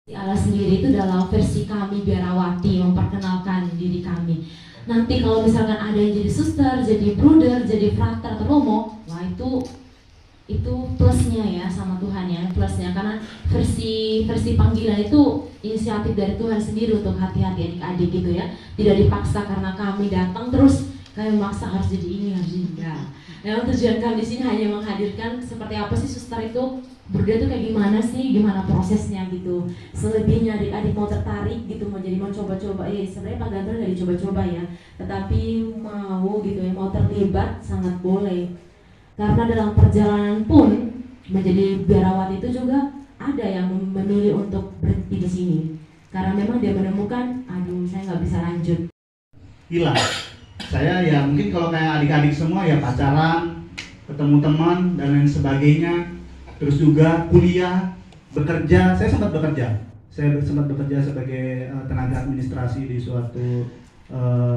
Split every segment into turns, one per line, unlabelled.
Allah sendiri itu dalam versi kami biarawati memperkenalkan diri kami. Nanti kalau misalkan ada yang jadi suster, jadi bruder, jadi frater atau romo, wah itu plusnya ya sama Tuhan ya, plusnya karena versi panggilan itu inisiatif dari Tuhan sendiri untuk hati-hati adik-adik gitu ya, tidak dipaksa karena kami datang terus kami memaksa harus jadi ini harus jadi enggak. Memang tujuan kami di sini hanya menghadirkan seperti apa sih suster itu, berdua tuh kayak gimana sih, gimana prosesnya gitu. Selebihnya adik-adik mau tertarik gitu, mau coba-coba, sebenarnya Pak Gantar nggak dicoba-coba ya, tetapi mau gitu ya, mau terlibat sangat boleh. Karena dalam perjalanan pun menjadi biarawati itu juga ada yang memilih untuk berhenti di sini. Karena memang dia menemukan, aduh saya nggak bisa lanjut.
Hilang. Saya ya mungkin kalau kayak adik-adik semua ya pacaran, ketemu teman dan lain sebagainya. Terus juga kuliah, bekerja. Saya sempat bekerja sebagai tenaga administrasi di suatu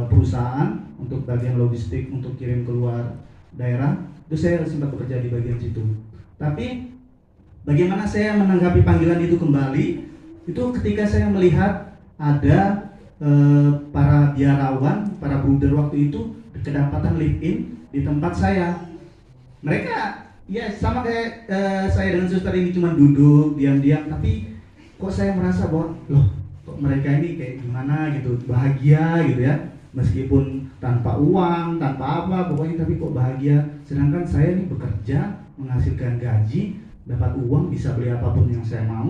perusahaan untuk bagian logistik untuk kirim keluar daerah. Itu saya sempat bekerja di bagian situ. Tapi bagaimana saya menanggapi panggilan itu kembali? Itu ketika saya melihat ada para biarawan, para bruder waktu itu kedapatan live in di tempat saya. Mereka ya sama kayak saya dengan suster ini cuma duduk diam-diam, tapi kok saya merasa bahwa loh kok mereka ini kayak gimana gitu, bahagia gitu ya, meskipun tanpa uang, tanpa apa pokoknya, tapi kok bahagia. Sedangkan saya ini bekerja, menghasilkan gaji, dapat uang, bisa beli apapun yang saya mau,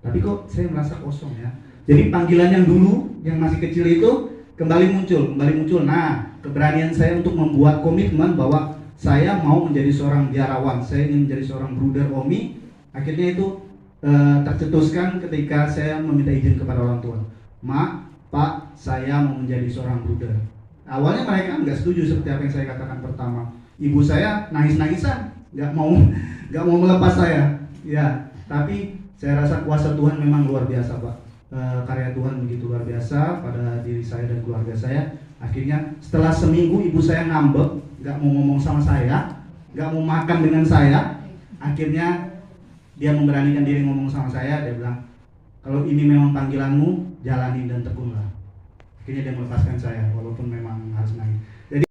tapi kok saya merasa kosong ya. Jadi panggilan yang dulu, yang masih kecil itu kembali muncul. Nah, keberanian saya untuk membuat komitmen bahwa saya mau menjadi seorang biarawan, saya ingin menjadi seorang bruder Omi. Akhirnya itu tercetuskan ketika saya meminta izin kepada orang tua. Mak, Pak, saya mau menjadi seorang bruder. Awalnya mereka nggak setuju seperti apa yang saya katakan pertama. Ibu saya nangis-nangisan, nggak mau melepas saya. Ya, tapi saya rasa kuasa Tuhan memang luar biasa, Pak. Karya Tuhan begitu luar biasa pada diri saya dan keluarga saya. Akhirnya setelah seminggu ibu saya ngambek, nggak mau ngomong sama saya, nggak mau makan dengan saya. Akhirnya dia memberanikan diri ngomong sama saya. Dia bilang, kalau ini memang panggilanmu, jalani dan tekunlah. Akhirnya dia melepaskan saya walaupun memang harus nangis. Jadi